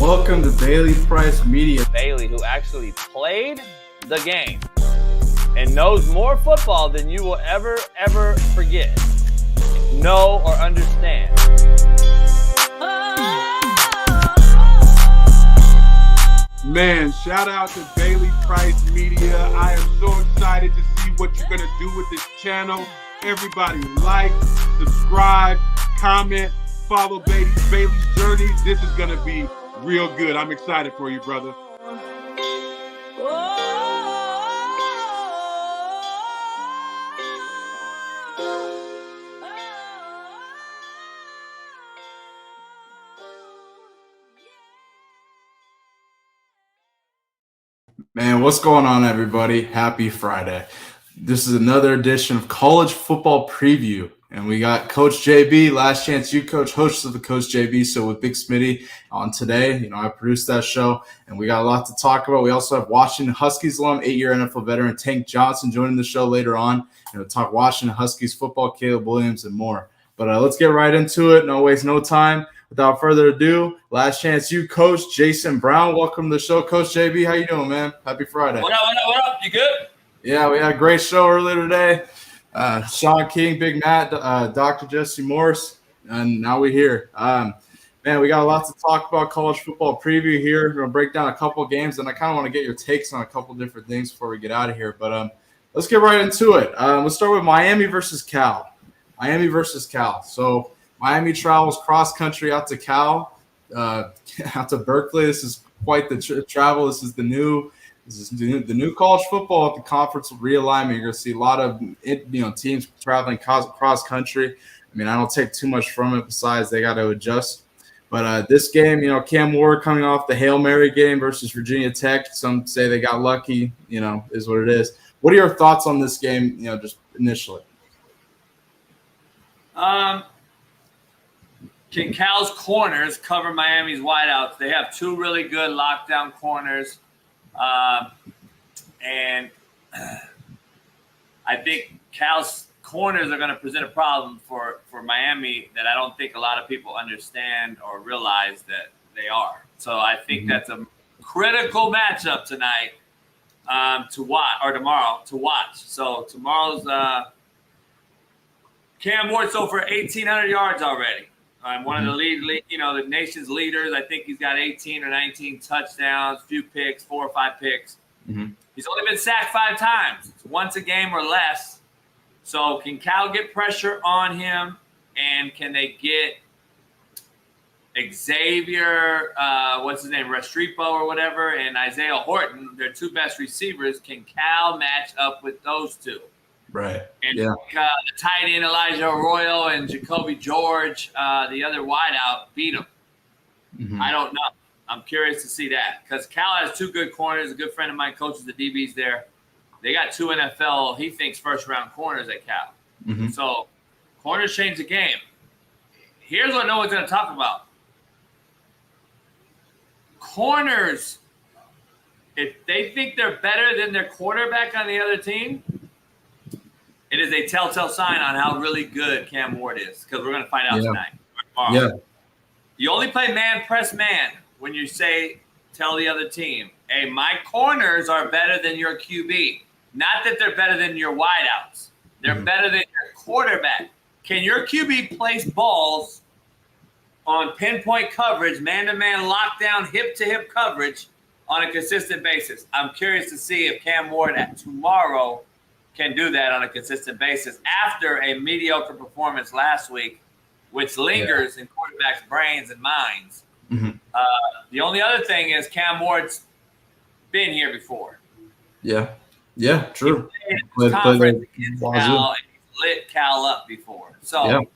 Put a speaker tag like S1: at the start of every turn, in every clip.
S1: Welcome to Bailey Price Media.
S2: Bailey, who actually played the game and knows more football than you will ever forget, know, or understand.
S1: Man, shout out to Bailey Price Media. I am so excited to see what you're going to do with this channel. Everybody like, subscribe, comment, follow Bailey's journey. This is going to be real good. I'm excited for you, brother. Man, what's going on, everybody? Happy Friday. This is another edition of College Football Preview, and we got Coach JB, Last Chance You Coach, host of the Coach JB, so with Big Smitty on today. I produced that show, and we got a lot to talk about. We also have Washington Huskies alum, 8-year NFL veteran Tank Johnson joining the show later on. Talk Washington Huskies football, Caleb Williams, and more. But let's get right into it. No waste no time. Without further ado, Last Chance You Coach Jason Brown. Welcome to the show, Coach JB. How you doing, man? Happy Friday.
S2: What up? You good?
S1: Yeah, we had a great show earlier today. Sean King, Big Matt, Dr. Jesse Morse, and now we're here. Man, we got a lot to talk about. College football preview here. We're going to break down a couple of games, and I kind of want to get your takes on a couple of different things before we get out of here. But let's get right into it. Let's start with Miami versus Cal. So Miami travels cross-country out to Cal, out to Berkeley. This is quite the travel. This is the new college football at the conference realignment. You're going to see a lot of teams traveling cross-country. I mean, I don't take too much from it besides they got to adjust. But this game, Cam Ward coming off the Hail Mary game versus Virginia Tech. Some say they got lucky, is what it is. What are your thoughts on this game, just initially?
S2: Can Cal's corners cover Miami's wideouts? They have two really good lockdown corners. And I think Cal's corners are going to present a problem for Miami that I don't think a lot of people understand or realize that they are. So I think that's a critical matchup tonight to watch, or tomorrow to watch. So tomorrow's Cam Ward, so for 1,800 yards already. One of the the nation's leaders. I think he's got 18 or 19 touchdowns, few picks, 4 or 5 picks. He's only been sacked 5 times, once a game or less. So can Cal get pressure on him, and can they get Xavier, Restrepo or whatever, and Isaiah Horton, their 2 best receivers? Can Cal match up with those 2?
S1: Right.
S2: And the tight end Elijah Arroyo and Jacoby George, the other wideout, beat them. I don't know. I'm curious to see that because Cal has 2 good corners. A good friend of mine coaches the DBs there. They got 2 NFL, he thinks, first-round corners at Cal. So corners change the game. Here's what no one's going to talk about. Corners, if they think they're better than their quarterback on the other team, it is a telltale sign on how really good Cam Ward is, because we're going to find out tonight or tomorrow. Yeah. You only play man press man when you tell the other team, hey, my corners are better than your QB. Not that they're better than your wideouts. They're better than your quarterback. Can your QB place balls on pinpoint coverage, man-to-man lockdown, hip-to-hip coverage on a consistent basis? I'm curious to see if Cam Ward tomorrow can do that on a consistent basis after a mediocre performance last week, which lingers in quarterbacks' brains and minds. The only other thing is Cam Ward's been here before.
S1: Yeah, true.
S2: He's conference against Cal, and he's lit Cal up before. So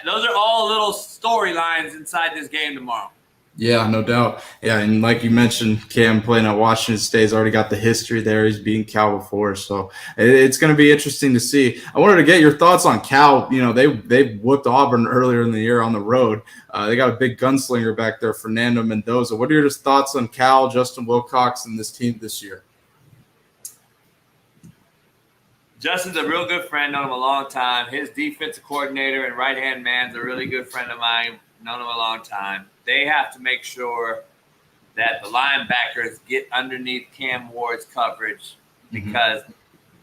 S2: those are all little storylines inside this game tomorrow.
S1: Yeah, no doubt. Yeah, and like you mentioned, Cam playing at Washington State has already got the history there. He's beaten Cal before, so it's going to be interesting to see. I wanted to get your thoughts on Cal. They whooped Auburn earlier in the year on the road. They got a big gunslinger back there, Fernando Mendoza. What are your thoughts on Cal, Justin Wilcox, and this team this year?
S2: Justin's a real good friend, known him a long time. His defensive coordinator and right-hand man's a really good friend of mine, known him a long time. they have to make sure that the linebackers get underneath Cam Ward's coverage because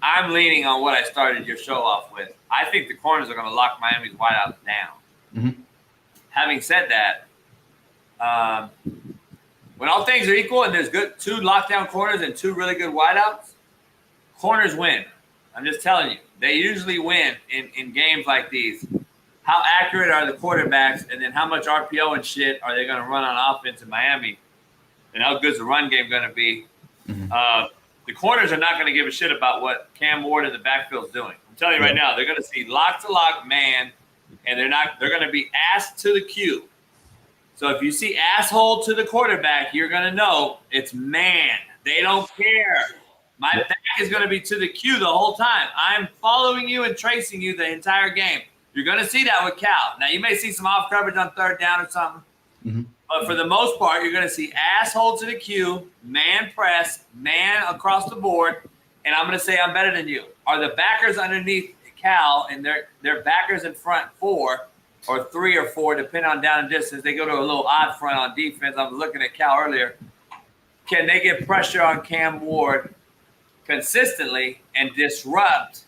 S2: I'm leaning on what I started your show off with. I think the corners are going to lock Miami's wideouts down. Having said that, when all things are equal and there's good 2 lockdown corners and 2 really good wideouts, corners win. I'm just telling you. They usually win in games like these. How accurate are the quarterbacks, and then how much RPO and shit are they going to run on offense in Miami? And how good is the run game going to be? The corners are not going to give a shit about what Cam Ward in the backfield is doing. I'm telling you right now, they're going to see lock-to-lock man, and they're going to be ass to the Q. So if you see asshole to the quarterback, you're going to know it's man. They don't care. My back is going to be to the Q the whole time. I'm following you and tracing you the entire game. You're going to see that with Cal. Now, you may see some off coverage on 3rd down or something. But for the most part, you're going to see asshole to the Q, man press, man across the board, and I'm going to say I'm better than you. Are the backers underneath Cal and their backers in front 4 or 3 or 4, depending on down and distance? They go to a little odd front on defense. I was looking at Cal earlier. Can they get pressure on Cam Ward consistently and disrupt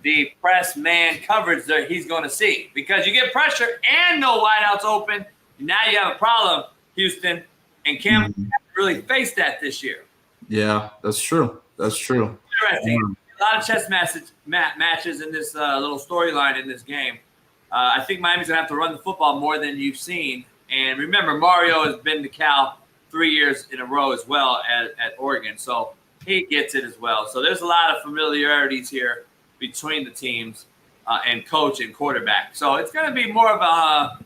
S2: the press man coverage that he's going to see? Because you get pressure and no wideouts open, now you have a problem, Houston, and Cam hasn't really faced that this year.
S1: Yeah, that's true. That's true.
S2: Interesting. A lot of chess matches in this little storyline in this game. I think Miami's going to have to run the football more than you've seen. And remember, Mario has been to Cal 3 years in a row as well at Oregon. So he gets it as well. So there's a lot of familiarities here between the teams and coach and quarterback. So it's going to be more of a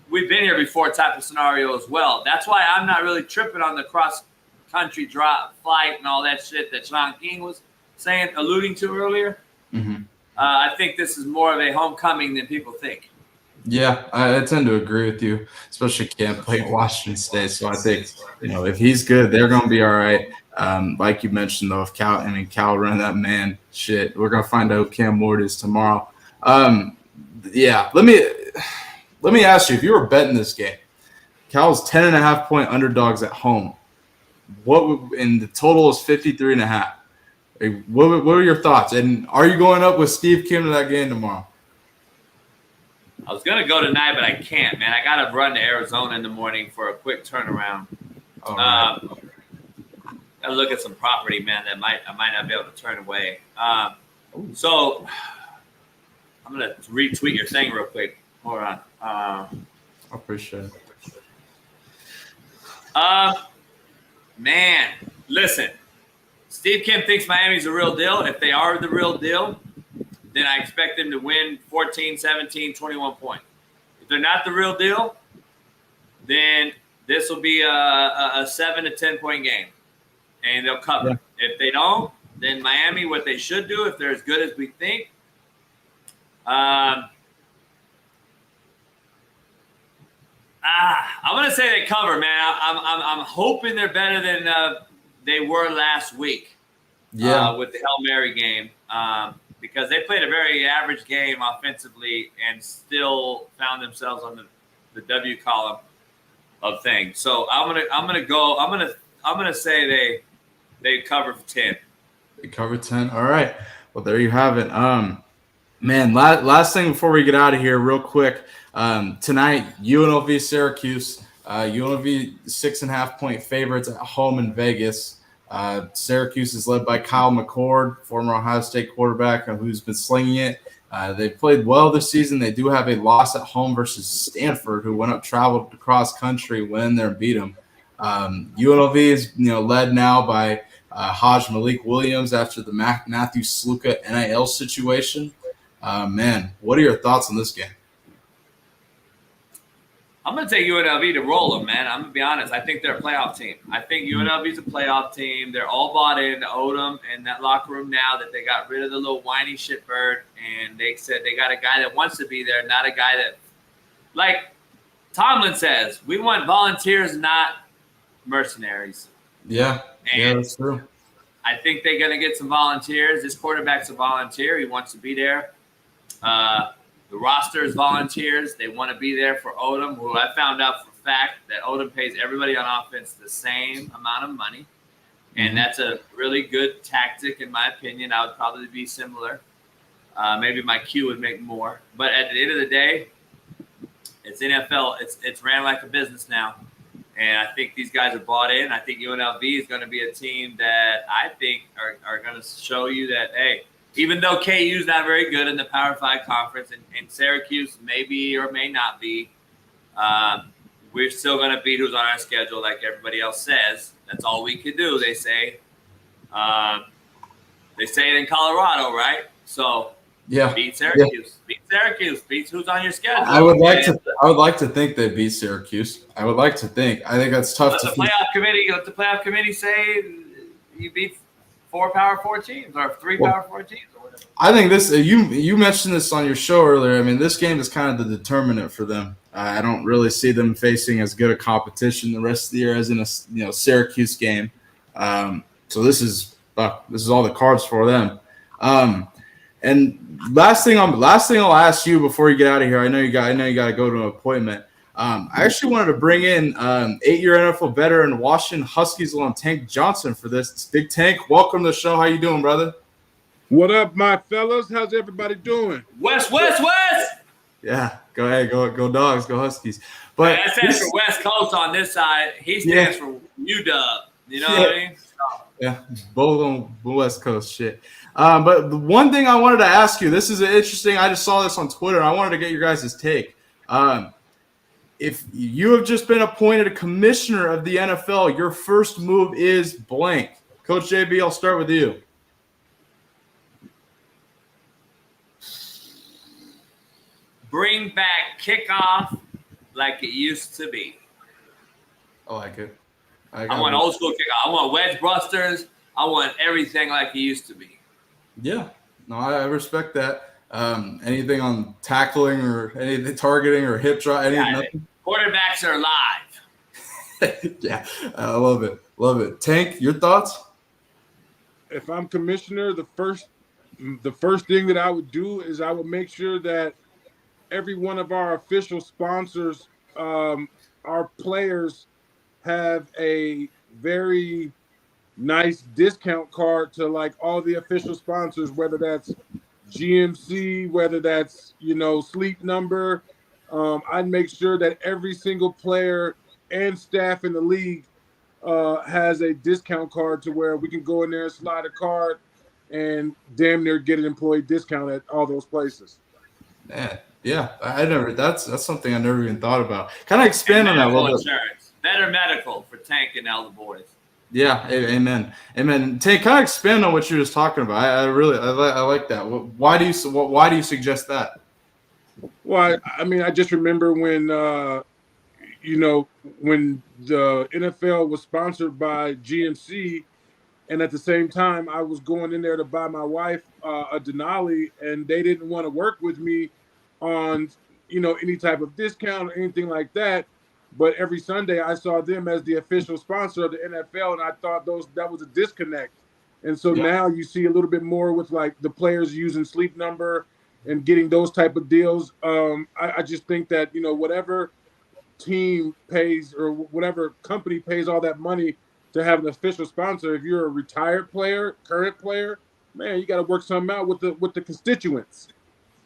S2: we've been here before type of scenario as well. That's why I'm not really tripping on the cross-country drop flight and all that shit that Sean King was alluding to earlier. I think this is more of a homecoming than people think.
S1: Yeah, I tend to agree with you, especially Cam playing Washington State. So I think, if he's good, they're going to be all right. Like you mentioned, though, if Cal run that man shit, we're going to find out who Cam Ward is tomorrow. Yeah, let me ask you, if you were betting this game, Cal's 10.5-point underdogs at home. And the total is 53.5. What are your thoughts? And are you going up with Steve Kim to that game tomorrow?
S2: I was going to go tonight, but I can't, man. I got to run to Arizona in the morning for a quick turnaround. Got to look at some property, man, that I might not be able to turn away. So I'm going to retweet your thing real quick. Hold on.
S1: I appreciate
S2: it. Man, listen. Steve Kim thinks Miami's the real deal. If they are the real deal, then I expect them to win 14, 17, 21 points. If they're not the real deal, then this will be a 7 to 10 point game, and they'll cover. Yeah. If they don't, then Miami, what they should do, if they're as good as we think, I'm going to say they cover, man. I'm hoping they're better than they were last week.
S1: Yeah,
S2: with the Hail Mary game, because they played a very average game offensively and still found themselves on the W column of things. So I'm gonna say they cover 10.
S1: They cover 10. All right. Well, there you have it. Man, last thing before we get out of here, real quick. Tonight, UNLV Syracuse. UNLV 6.5-point favorites at home in Vegas. Syracuse is led by Kyle McCord, former Ohio State quarterback, who's been slinging it. They've played well this season. They do have a loss at home versus Stanford, who traveled across country, went in there and beat them. UNLV is led now by Haj Malik Williams after the Matthew Sluka NIL situation. Man, what are your thoughts on this game?
S2: I'm going to take UNLV to roll them, man. I'm going to be honest. I think they're a playoff team. I think UNLV's a playoff team. They're all bought into Odom and that locker room now that they got rid of the little whiny shitbird, and they said they got a guy that wants to be there, not a guy that – like Tomlin says, we want volunteers, not mercenaries.
S1: Yeah, that's true.
S2: I think they're going to get some volunteers. This quarterback's a volunteer. He wants to be there. The roster is volunteers. They want to be there for Odom, who I found out for a fact that Odom pays everybody on offense the same amount of money. And that's a really good tactic, in my opinion. I would probably be similar. Maybe my Q would make more. But at the end of the day, it's NFL. It's ran like a business now. And I think these guys are bought in. I think UNLV is going to be a team that I think are going to show you that, hey, even though KU is not very good in the Power 5 conference and Syracuse maybe or may not be, we're still going to beat who's on our schedule like everybody else says. That's all we can do, they say. They say it in Colorado, right? So beat Syracuse. Yeah. Beat Syracuse. Beat who's on your schedule.
S1: I would like to think they beat Syracuse. I would like to think. I think that's tough to
S2: let the playoff committee say you beat 4 Power 4 teams or 3 Power 4 teams or whatever.
S1: I think this you mentioned this on your show earlier. I mean, this game is kind of the determinant for them. I don't really see them facing as good a competition the rest of the year as in a Syracuse game. So this is all the cards for them. And last thing I'll ask you before you get out of here. I know you got to go to an appointment. I actually wanted to bring in 8-year NFL veteran Washington Huskies alum Tank Johnson for this. It's Big Tank, welcome to the show. How you doing, brother?
S3: What up, my fellas? How's everybody doing?
S2: West!
S1: Yeah, go ahead, go Dogs, go Huskies. But
S2: that stands for West Coast on this side. He stands for UW. You know what I mean?
S1: Yeah, both on the West Coast shit. But the one thing I wanted to ask you, this is interesting. I just saw this on Twitter. I wanted to get your guys' take. If you have just been appointed a commissioner of the NFL, your first move is blank. Coach JB, I'll start with you.
S2: Bring back kickoff like it used to be.
S1: I like it.
S2: I want old school kickoff. I want wedge busters. I want everything like it used to be.
S1: Yeah. No, I respect that. Anything on tackling or anything targeting or hip drop, nothing?
S2: Quarterbacks are live.
S1: Yeah, I love it. Love it. Tank, your thoughts?
S3: If I'm commissioner, the first thing that I would do is I would make sure that every one of our official sponsors, our players, have a very nice discount card to like all the official sponsors, whether that's GMC, whether that's Sleep Number. I'd make sure that every single player and staff in the league has a discount card to where we can go in there and slide a card and damn near get an employee discount at all those places.
S1: Man, yeah, that's something I never even thought about. Kind of expand on that a little bit.
S2: Insurance. Better medical for Tank and all the boys.
S1: Yeah, amen. Tank, kind of expand on what you're just talking about. I like that. Why do you suggest that?
S3: Well, I mean, I just remember when when the NFL was sponsored by GMC, and at the same time I was going in there to buy my wife a Denali, and they didn't want to work with me on any type of discount or anything like that. But every Sunday I saw them as the official sponsor of the NFL, and I thought that was a disconnect. And so now you see a little bit more with like the players using Sleep Number and getting those type of deals. I just think that whatever team pays or whatever company pays all that money to have an official sponsor, if you're a retired player, current player, man, you got to work something out with the constituents.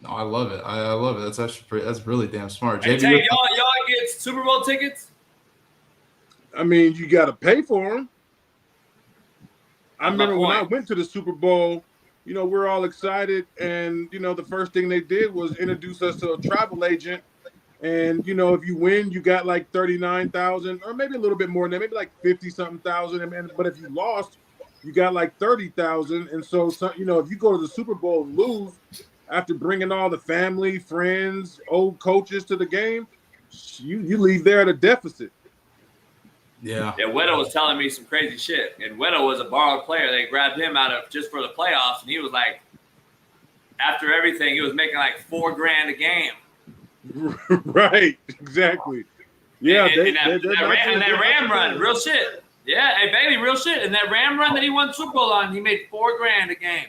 S1: No, I love it. I love it. That's really damn smart.
S2: Hey, Tank, y'all get Super Bowl tickets?
S3: I mean, you got to pay for them. I remember when I went to the Super Bowl, we're all excited, and the first thing they did was introduce us to a travel agent. And if you win, you got like 39,000, or maybe a little bit more than that, maybe like 50-something thousand. But if you lost, you got like 30,000. And so if you go to the Super Bowl and lose, after bringing all the family, friends, old coaches to the game, you leave there at a deficit.
S1: Yeah.
S2: Yeah, Weddle was telling me some crazy shit. And Weddle was a borrowed player. They grabbed him out of just for the playoffs, and he was like, after everything, he was making like $4,000 a game.
S3: Right, exactly. Yeah,
S2: that Ram run, real shit. Yeah, hey baby, real shit. And that Ram run that he won Super Bowl on, he made $4,000 a game.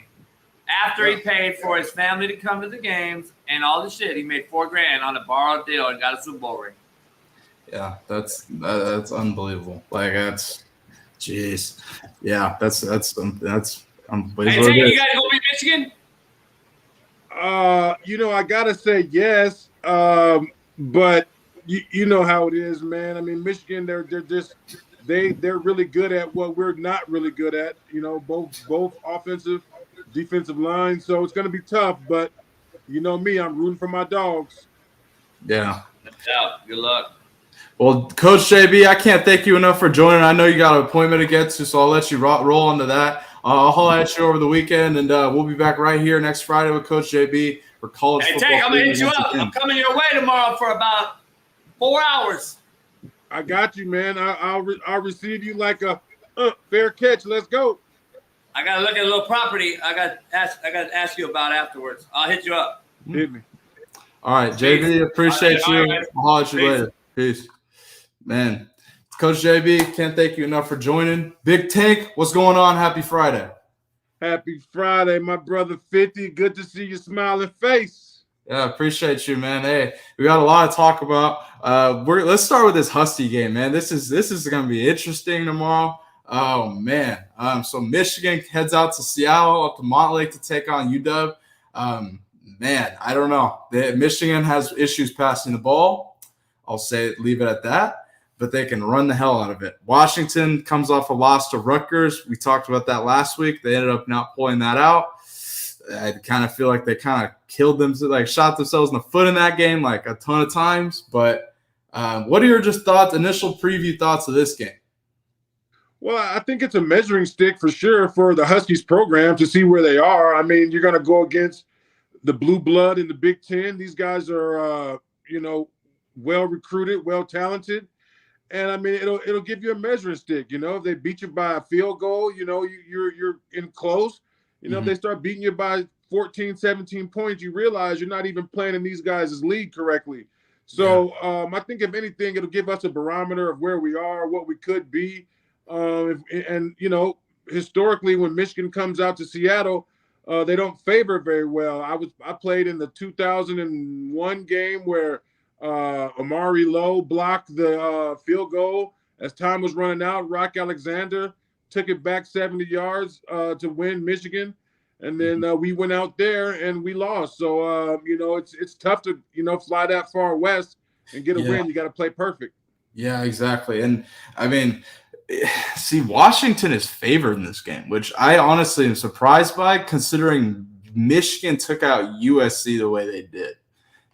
S2: After he paid for his family to come to the games and all the shit, he made $4,000 on a borrowed deal and got a Super Bowl ring.
S1: Yeah, that's unbelievable. Like that's, jeez. Yeah, that's is what
S2: Hey,
S1: it
S2: Tank, you
S1: is.
S2: got to go beat Michigan?
S3: I gotta say yes. But you know how it is, man. I mean, Michigan, they're just they're really good at what we're not really good at. Both offensive, defensive line. So it's gonna be tough. But you know me, I'm rooting for my dogs.
S1: Yeah.
S2: No doubt. Good luck.
S1: Well, Coach JB, I can't thank you enough for joining. I know you got an appointment to get to, so I'll let you roll into that. I'll holler at you over the weekend, and we'll be back right here next Friday with Coach JB for college
S2: Hey,
S1: football.
S2: Tank, I'm going to hit you
S1: once
S2: up.
S1: again.
S2: I'm coming your way tomorrow for about 4 hours.
S3: I got you, man. I'll receive you like a fair catch. Let's go.
S2: I got to look at a little property I got to ask you about afterwards. I'll hit you up.
S3: Hit me.
S1: All right, JB, appreciate you.
S2: All right.
S1: I'll holler at you
S2: Peace.
S1: later. Peace. Man, Coach JB, can't thank you enough for joining. Big Tank, what's going on? Happy Friday.
S3: Happy Friday, my brother 50. Good to see your smiling face.
S1: Yeah, appreciate you, man. Hey, we got a lot to talk about. Let's start with this Husky game, man. This is going to be interesting tomorrow. Oh man. So Michigan heads out to Seattle, up to Montlake to take on UW. Man, I don't know. Michigan has issues passing the ball. I'll leave it at that. But they can run the hell out of it. Washington comes off a loss to Rutgers. We talked about that last week. They ended up not pulling that out. I kind of feel like they kind of killed them, like shot themselves in the foot in that game like a ton of times. But what are your initial preview thoughts of this game?
S3: Well, I think it's a measuring stick for sure for the Huskies program to see where they are. I mean, you're going to go against the blue blood in the Big Ten. These guys are, well recruited, well talented. And I mean, it'll give you a measuring stick. If they beat you by a field goal, you're in close. If they start beating you by 14, 17 points, you realize you're not even playing in these guys' league correctly. So I think if anything, it'll give us a barometer of where we are, what we could be. Historically, when Michigan comes out to Seattle, they don't favor very well. I played in the 2001 game where Amari Lowe blocked the field goal as time was running out. Rock Alexander took it back 70 yards to win Michigan. And then we went out there and we lost. So, it's tough to, fly that far west and get a win. You got to play perfect.
S1: Yeah, exactly. And I mean, see, Washington is favored in this game, which I honestly am surprised by considering Michigan took out USC the way they did.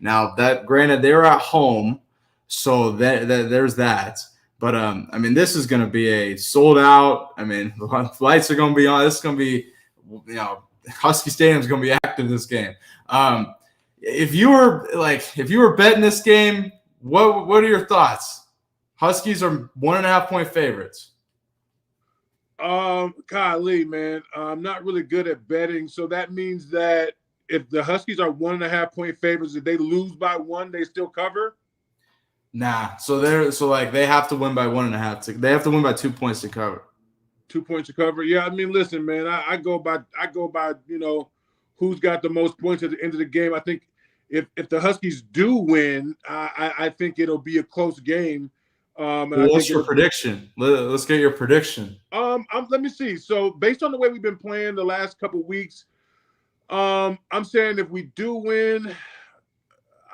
S1: Now, that granted, they're at home, so there's that. But, I mean, this is going to be a sold out. I mean, the lights are going to be on. This is going to be, Husky Stadium is going to be active this game. If you were betting this game, what are your thoughts? Huskies are 1.5 point favorites.
S3: Golly, man, I'm not really good at betting. So that means that if the Huskies are 1.5 point favorites, if they lose by 1, they still cover?
S1: Nah. So they have to win by 1.5. They have to win by 2 points to cover.
S3: 2 points to cover. Yeah, I mean, listen, man, I go by who's got the most points at the end of the game. I think if the Huskies do win, I think it'll be a close game.
S1: What's your prediction? Let's get your prediction.
S3: Let me see. So based on the way we've been playing the last couple weeks, I'm saying if we do win,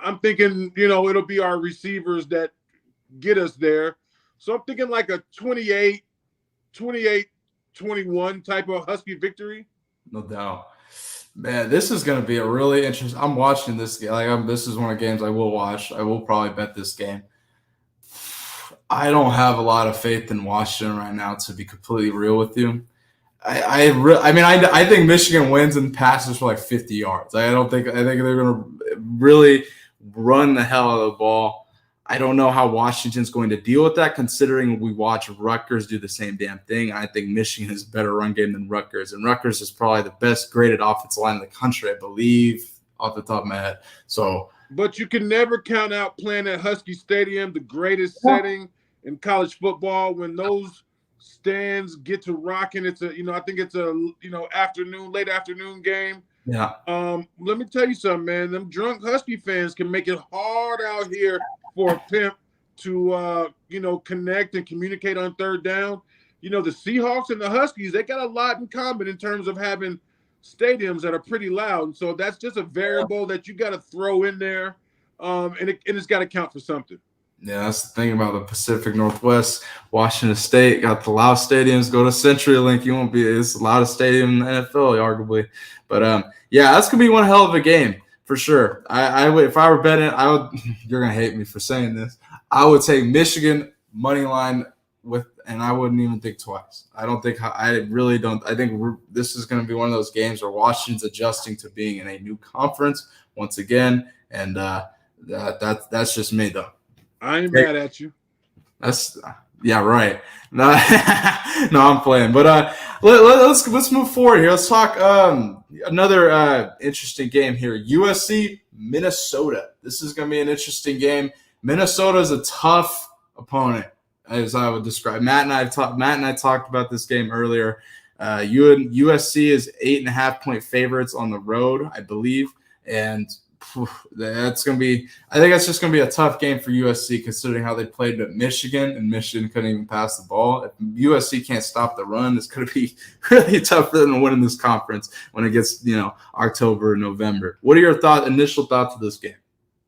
S3: I'm thinking, it'll be our receivers that get us there. So I'm thinking like a 28-21 type of Husky victory.
S1: No doubt. Man, this is going to be a really interesting. I'm watching this game. This is one of the games I will watch. I will probably bet this game. I don't have a lot of faith in Washington right now, to be completely real with you. I think Michigan wins and passes for like 50 yards. I think they're going to really run the hell out of the ball. I don't know how Washington's going to deal with that, considering we watch Rutgers do the same damn thing. I think Michigan has a better run game than Rutgers, and Rutgers is probably the best graded offensive line in the country, I believe, off the top of my head. So,
S3: but you can never count out playing at Husky Stadium, the greatest setting in college football. When those stands get to rocking, it's I think it's a late afternoon game.
S1: Yeah.
S3: Let me tell you something, man. Them drunk Husky fans can make it hard out here for a pimp to connect and communicate on third down. The Seahawks and the Huskies, they got a lot in common in terms of having stadiums that are pretty loud. And so that's just a variable that you got to throw in there, and it's got to count for something.
S1: Yeah, that's the thing about the Pacific Northwest. Washington State got the loud stadiums. Go to CenturyLink, you won't be. It's the loudest stadium in the NFL, arguably. But yeah, that's gonna be one hell of a game for sure. I would, if I were betting, I would. You're gonna hate me for saying this. I would take Michigan money line and I wouldn't even think twice. I don't think. I really don't. I think this is gonna be one of those games where Washington's adjusting to being in a new conference once again, and that's just me though.
S3: I ain't mad at you.
S1: Yeah, right. No, no, I'm playing. But let's move forward here. Let's talk another interesting game here. USC Minnesota. This is going to be an interesting game. Minnesota is a tough opponent, as I would describe. Matt and I talked about this game earlier. USC is 8.5-point favorites on the road, I believe, and that's going to be – I think that's just going to be a tough game for USC considering how they played at Michigan, and Michigan couldn't even pass the ball. If USC can't stop the run, it's going to be really tough for them to win in this conference when it gets, October and November. What are your initial thoughts of this game?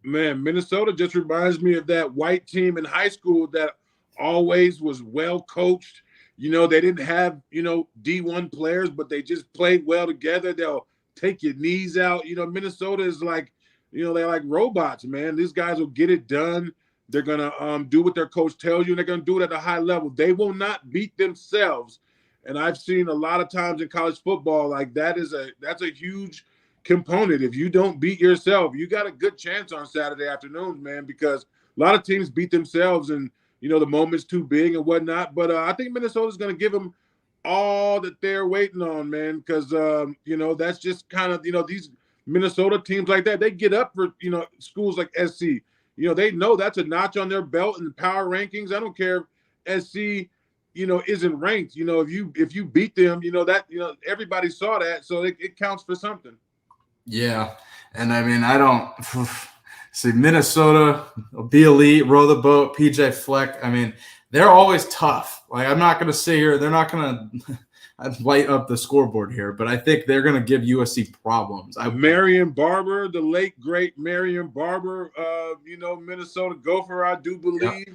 S3: Man, Minnesota just reminds me of that white team in high school that always was well coached. They didn't have, D1 players, but they just played well together. They'll take your knees out. Minnesota is like, they're like robots, man. These guys will get it done. They're going to do what their coach tells you, and they're going to do it at a high level. They will not beat themselves. And I've seen a lot of times in college football, like that's a huge component. If you don't beat yourself, you got a good chance on Saturday afternoons, man, because a lot of teams beat themselves and, the moment's too big and whatnot. But I think Minnesota's going to give them all that they're waiting on, man, because, that's just kind of, these Minnesota teams like that, they get up for, schools like SC. They know that's a notch on their belt in the power rankings. I don't care if SC, isn't ranked. If you beat them, everybody saw that, so it counts for something.
S1: Yeah, and I mean, I don't see Minnesota be elite, row the boat, PJ Fleck. I mean, they're always tough. Like, I'm not going to sit here. They're not going to light up the scoreboard here, but I think they're going to give USC problems.
S3: Marion Barber, the late, great Marion Barber, Minnesota Gopher, I do believe,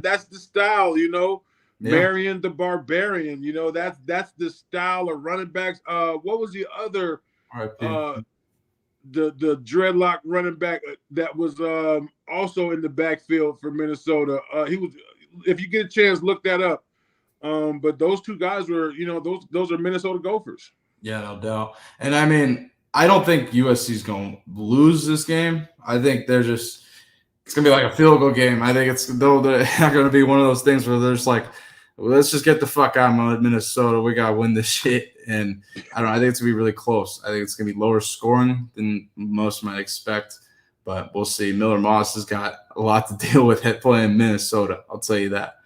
S3: that's the style, Yeah. Marion the Barbarian, that's the style of running backs. What was the other, the dreadlock running back that was also in the backfield for Minnesota? He was, if you get a chance, look that up. But those two guys were, those are Minnesota Gophers.
S1: Yeah, no doubt. And I mean, I don't think USC's going to lose this game. I think it's going to be like a field goal game. I think they're not going to be one of those things where they're just like, well, let's just get the fuck out of Minnesota. We got to win this shit. And I think it's going to be really close. I think it's going to be lower scoring than most might expect, but we'll see. Miller Moss has got a lot to deal with playing Minnesota. I'll tell you that.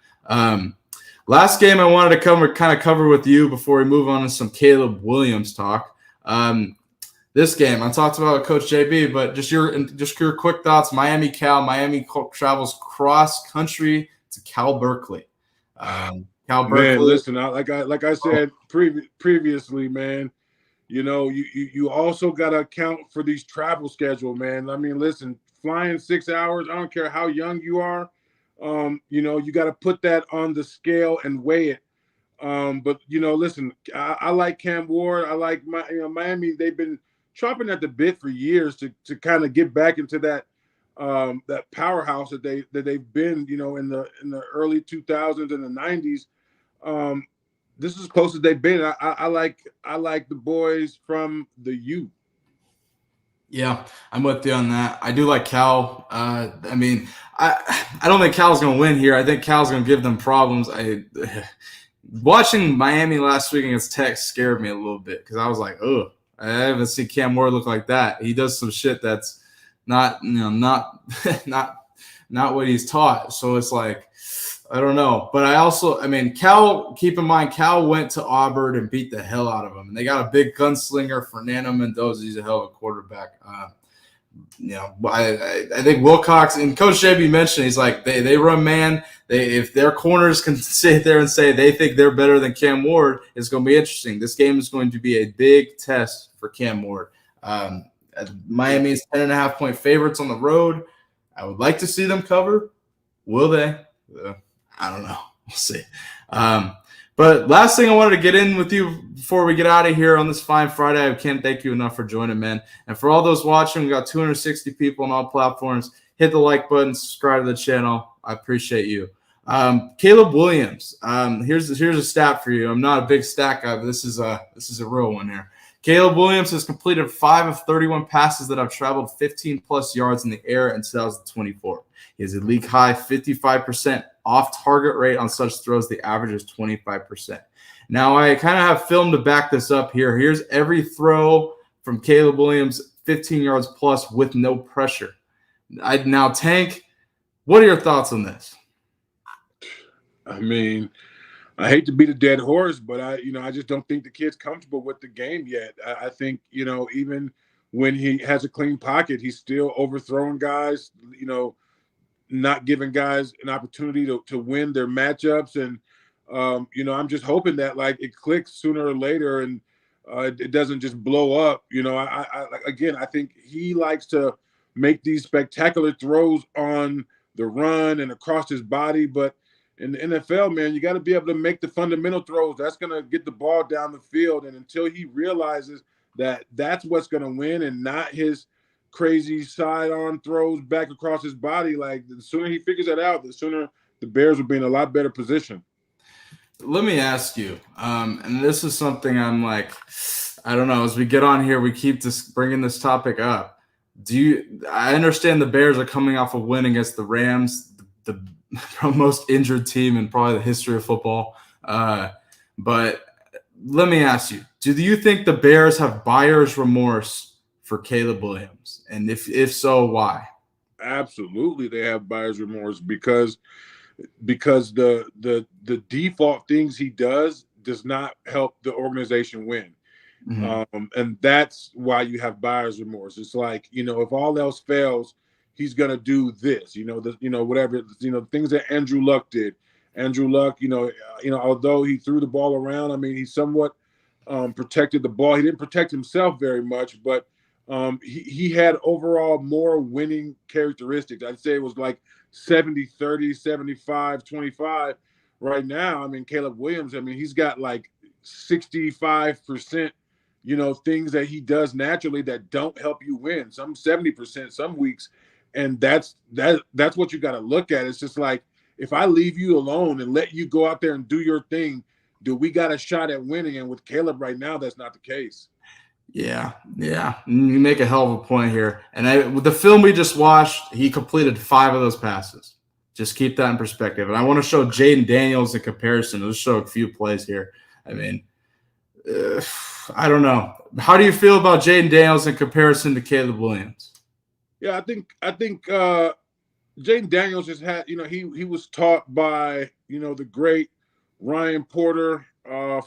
S1: Last game I wanted to cover with you before we move on to some Caleb Williams talk. This game I talked about with Coach JB, but just your quick thoughts. Miami travels cross country to Cal Berkeley. Cal Berkeley.
S3: Man, listen, like I said previously, man. You also got to account for these travel schedule, man. I mean, listen, flying 6 hours. I don't care how young you are. You got to put that on the scale and weigh it. But listen, I like Cam Ward. I like Miami. They've been chopping at the bit for years to kind of get back into that powerhouse that they've been, in the early 2000s and the 90s. This is as close as they've been. I like the boys from the U.
S1: Yeah, I'm with you on that. I do like Cal. I mean, I don't think Cal's going to win here. I think Cal's going to give them problems. Watching Miami last week against Tech scared me a little bit because I was like, oh, I haven't seen Cam Ward look like that. He does some shit that's not what he's taught. So it's like, I don't know. But Cal, keep in mind, Cal went to Auburn and beat the hell out of him. And they got a big gunslinger, Fernando Mendoza. He's a hell of a quarterback. I think Wilcox and Coach JB mentioned, he's like, they run man. If their corners can sit there and say they think they're better than Cam Ward, it's going to be interesting. This game is going to be a big test for Cam Ward. Miami's 10.5-point favorites on the road. I would like to see them cover. Will they? I don't know. We'll see. But last thing I wanted to get in with you before we get out of here on this fine Friday, I can't thank you enough for joining, man. And for all those watching, we got 260 people on all platforms. Hit the like button, subscribe to the channel. I appreciate you. Caleb Williams. Here's a stat for you. I'm not a big stat guy, but this is a real one here. Caleb Williams has completed 5 of 31 passes that have traveled 15-plus yards in the air in 2024. He has a league high 55% off-target rate on such throws. The average is 25%. Now, I kind of have film to back this up here. Here's every throw from Caleb Williams, 15 yards plus with no pressure. Now, Tank, what are your thoughts on this?
S3: I mean, I hate to beat a dead horse, but I just don't think the kid's comfortable with the game yet. I think, even when he has a clean pocket, he's still overthrowing guys, not giving guys an opportunity to win their matchups. And, I'm just hoping that it clicks sooner or later and it doesn't just blow up. I think he likes to make these spectacular throws on the run and across his body. But in the NFL, man, you got to be able to make the fundamental throws. That's going to get the ball down the field. And until he realizes that that's what's going to win and not his crazy sidearm throws back across his body, the sooner he figures that out, the sooner the Bears will be in a lot better position.
S1: Let me ask you, and this is something I'm like, I don't know, as we get on here, we keep bringing this topic up. I understand the Bears are coming off a win against the Rams, the most injured team in probably the history of football. But let me ask you, do you think the Bears have buyer's remorse for Caleb Williams? And if so, why?
S3: Absolutely, they have buyer's remorse because the default things he does not help the organization win. Mm-hmm. And that's why you have buyer's remorse. It's like, if all else fails, he's gonna do this, whatever, things that Andrew Luck did. Andrew Luck, although he threw the ball around, I mean, he somewhat protected the ball. He didn't protect himself very much, but he had overall more winning characteristics. I'd say it was like 70-30, 75-25. Right now, I mean, Caleb Williams, I mean, he's got 65%, things that he does naturally that don't help you win. Some 70% some weeks. And that's what you got to look at. It's just like, if I leave you alone and let you go out there and do your thing, do we got a shot at winning? And with Caleb right now, that's not the case.
S1: Yeah. You make a hell of a point here. And with the film we just watched, he completed 5 of those passes. Just keep that in perspective. And I want to show Jaden Daniels in comparison. Let's show a few plays here. I mean, I don't know. How do you feel about Jaden Daniels in comparison to Caleb Williams?
S3: Yeah, I think Jaden Daniels just had, he was taught by, the great Ryan Porter,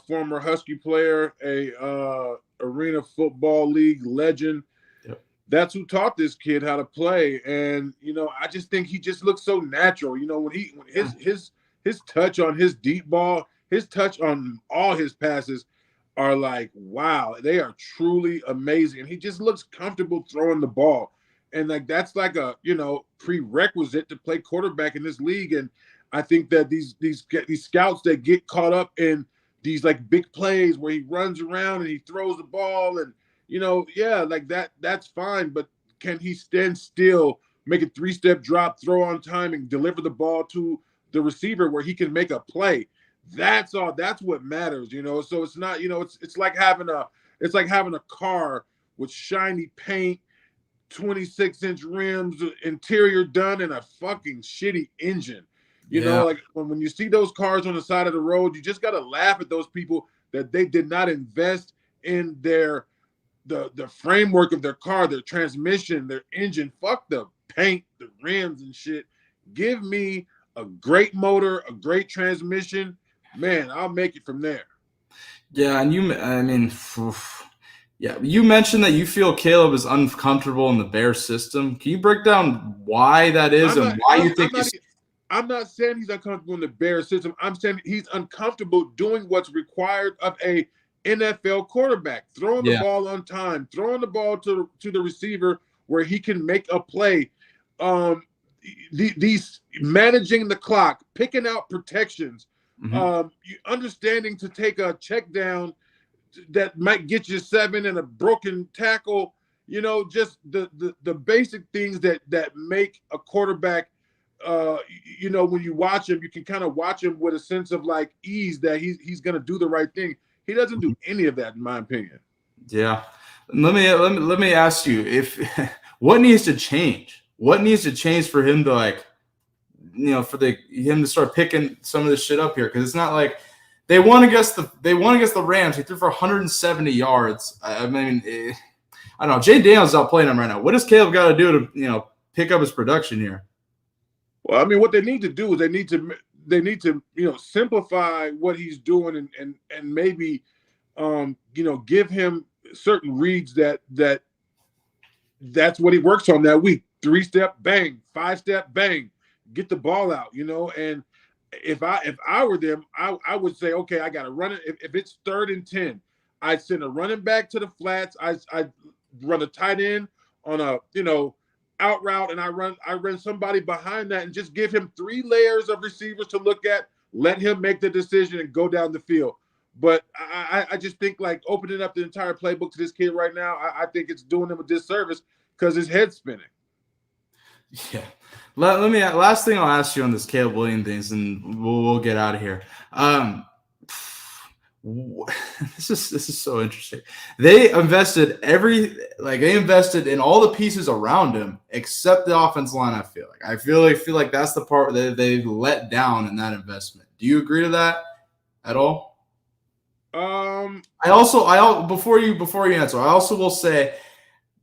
S3: former Husky player, a Arena Football League legend. Yep. That's who taught this kid how to play. And, I just think he just looks so natural. When his touch on his deep ball, his touch on all his passes are like, wow, they are truly amazing. And he just looks comfortable throwing the ball. And that's like a, prerequisite to play quarterback in this league. And I think that these scouts that get caught up in these big plays where he runs around and he throws the ball and, that's fine. But can he stand still, make a 3-step drop, throw on time, and deliver the ball to the receiver where he can make a play? That's all. That's what matters, So it's not, it's like having a car with shiny paint, 26-inch rims, interior done, and a fucking shitty engine. When you see those cars on the side of the road, you just got to laugh at those people that they did not invest in the framework of their car, their transmission, their engine. Fuck the paint, the rims and shit. Give me a great motor, a great transmission. Man, I'll make it from there.
S1: Yeah, and Yeah, you mentioned that you feel Caleb is uncomfortable in the Bears system. Can you break down why that is and why you think he's
S3: I'm not saying he's uncomfortable in the Bears system. I'm saying he's uncomfortable doing what's required of a NFL quarterback, throwing the ball on time, throwing the ball to the receiver where he can make a play. These managing the clock, picking out protections, understanding to take a check down that might get you 7 and a broken tackle. Just the basic things that make a quarterback. When you watch him, you can kind of watch him with a sense of like ease that he's going to do the right thing. He doesn't do any of that, in my opinion.
S1: Yeah. Let me ask you if what needs to change? What needs to change for him to him to start picking some of this shit up here? Because it's not like they won against the Rams. He threw for 170 yards. I mean, I don't know. Jay Daniels is out playing him right now. What does Caleb got to do to pick up his production here?
S3: Well, I mean, what they need to do is they need to simplify what he's doing and maybe give him certain reads that's what he works on that week. 3-step bang, 5-step bang, get the ball out, and if I were them, I would say, okay, I got to run it. If it's 3rd and 10, I'd send a running back to the flats. I'd run a tight end on a out route, and I run somebody behind that and just give him 3 layers of receivers to look at, let him make the decision and go down the field. But I just think like opening up the entire playbook to this kid right now, I think it's doing him a disservice because his head's spinning.
S1: Yeah. Let me last thing I'll ask you on this Caleb Williams things, and we'll get out of here. This is so interesting. They invested in all the pieces around him except the offensive line. I feel like that's the part that they let down in that investment. Do you agree to that at all? Before you answer, I also will say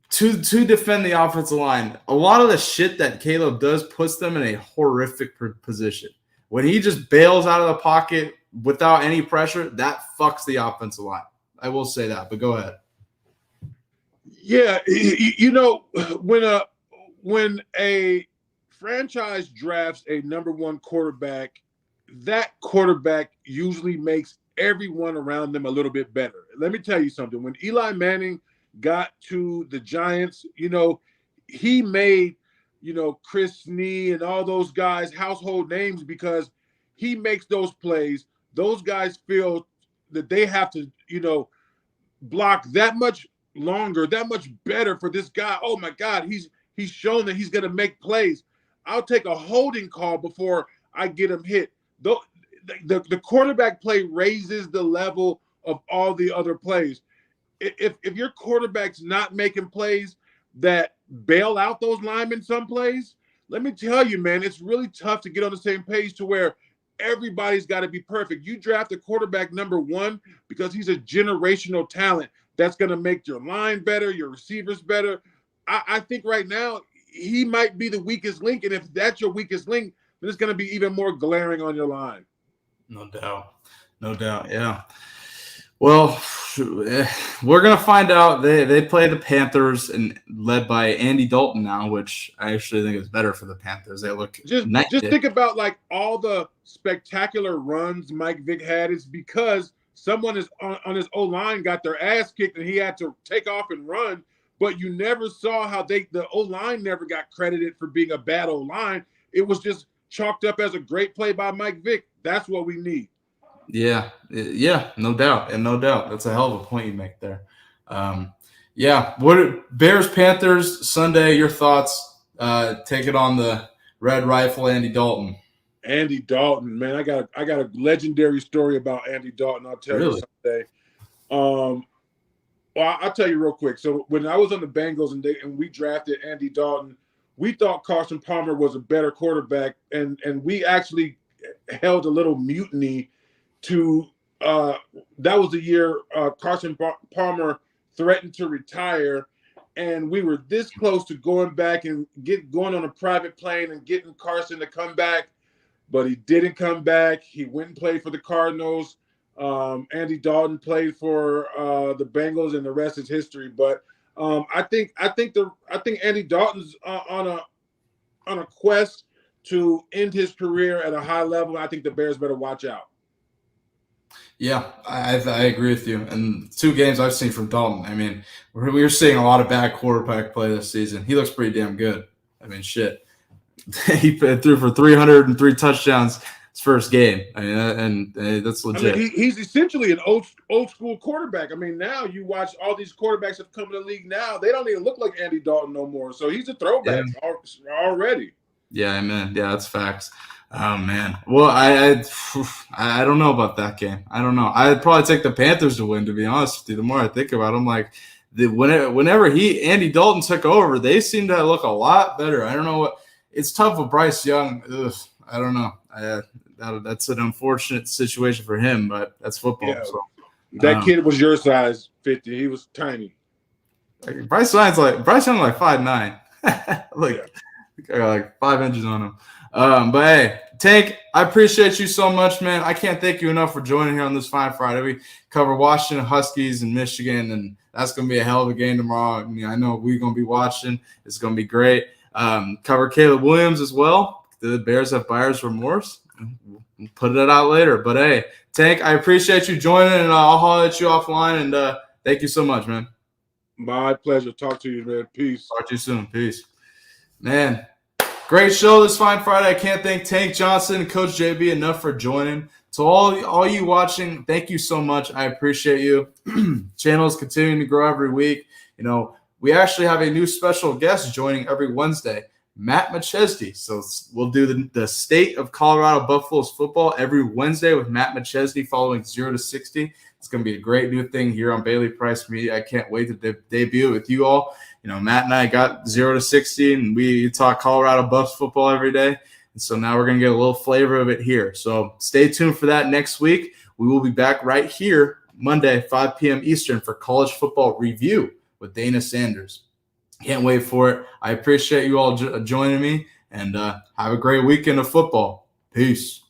S1: to defend the offensive line, a lot of the shit that Caleb does puts them in a horrific position. When he just bails out of the pocket without any pressure, that fucks the offensive line. I will say that, but go ahead.
S3: Yeah, when a franchise drafts a number 1 quarterback, that quarterback usually makes everyone around them a little bit better. Let me tell you something. When Eli Manning got to the Giants, he made, Chris Snee and all those guys household names because he makes those plays. Those guys feel that they have to, block that much longer, that much better for this guy. Oh my God, he's shown that he's going to make plays. I'll take a holding call before I get him hit. The quarterback play raises the level of all the other plays. If your quarterback's not making plays that bail out those linemen some plays, let me tell you, man, it's really tough to get on the same page to where everybody's got to be perfect. You draft a quarterback number 1 because he's a generational talent that's going to make your line better, your receivers better. I think right now he might be the weakest link, and if that's your weakest link, then it's going to be even more glaring on your line.
S1: No doubt, yeah. Well, we're going to find out. They play the Panthers and led by Andy Dalton now, which I actually think is better for the Panthers. They look
S3: just think about like all the spectacular runs Mike Vick had is because someone is on his O-line got their ass kicked and he had to take off and run, but you never saw how the O-line never got credited for being a bad O-line. It was just chalked up as a great play by Mike Vick. That's what we need.
S1: Yeah, no doubt. That's a hell of a point you make there. What Bears Panthers Sunday? Your thoughts? Take it on the Red Rifle, Andy Dalton.
S3: Andy Dalton, man, I got a legendary story about Andy Dalton. I'll tell you someday. Well, I'll tell you real quick. So when I was on the Bengals and we drafted Andy Dalton, we thought Carson Palmer was a better quarterback, and we actually held a little mutiny to that was the year Carson Palmer threatened to retire, and we were this close to going back and going on a private plane and getting Carson to come back, but he didn't come back. He went and played for the Cardinals. Andy Dalton played for the Bengals, and the rest is history. But I think Andy Dalton's on a quest to end his career at a high level. I think the Bears better watch out.
S1: Yeah, I agree with you. And 2 games I've seen from Dalton, I mean, we're seeing a lot of bad quarterback play this season. He looks pretty damn good. I mean, shit. He threw for 303 touchdowns his first game. I mean, and that's legit.
S3: I mean, he's essentially an old school quarterback. I mean, now you watch all these quarterbacks have come in the league now. They don't even look like Andy Dalton no more. So he's a throwback already.
S1: Yeah, man. Yeah, that's facts. Oh man. Well, I don't know about that game. I don't know. I'd probably take the Panthers to win. To be honest with you, the more I think about it, I'm like, whenever Andy Dalton took over, they seemed to look a lot better. I don't know what. It's tough with Bryce Young. Ugh, I don't know. That's an unfortunate situation for him, but that's football.
S3: Yeah.
S1: So,
S3: that kid was your size, 50. He was tiny.
S1: Bryce Young's like 5'9". Like 5 inches on him. But hey, Tank, I appreciate you so much, man. I can't thank you enough for joining here on this fine Friday. We cover Washington Huskies and Michigan, and that's going to be a hell of a game tomorrow. I mean, I know we're going to be watching. It's going to be great. Cover Caleb Williams as well. The Bears have buyer's remorse. We'll put it out later. But hey, Tank, I appreciate you joining, and I'll holler at you offline. And thank you so much, man.
S3: My pleasure. Talk to you, man. Peace.
S1: Talk to you soon. Peace. Man, great show this fine Friday. I can't thank Tank Johnson and Coach JB enough for joining. To all you watching, thank you so much. I appreciate you. Channel is continuing to grow every week. You know, we actually have a new special guest joining every Wednesday, Matt McChesney. So we'll do the state of Colorado Buffaloes football every Wednesday with Matt McChesney following 0 to 60. It's going to be a great new thing here on Bailey Price Media. I can't wait to debut it with you all. You know, Matt and I got 0 to 60, and we talk Colorado Buffs football every day. And so now we're going to get a little flavor of it here. So stay tuned for that next week. We will be back right here Monday, 5 p.m. Eastern for College Football Review with Dana Sanders. Can't wait for it. I appreciate you all joining me, and have a great weekend of football. Peace.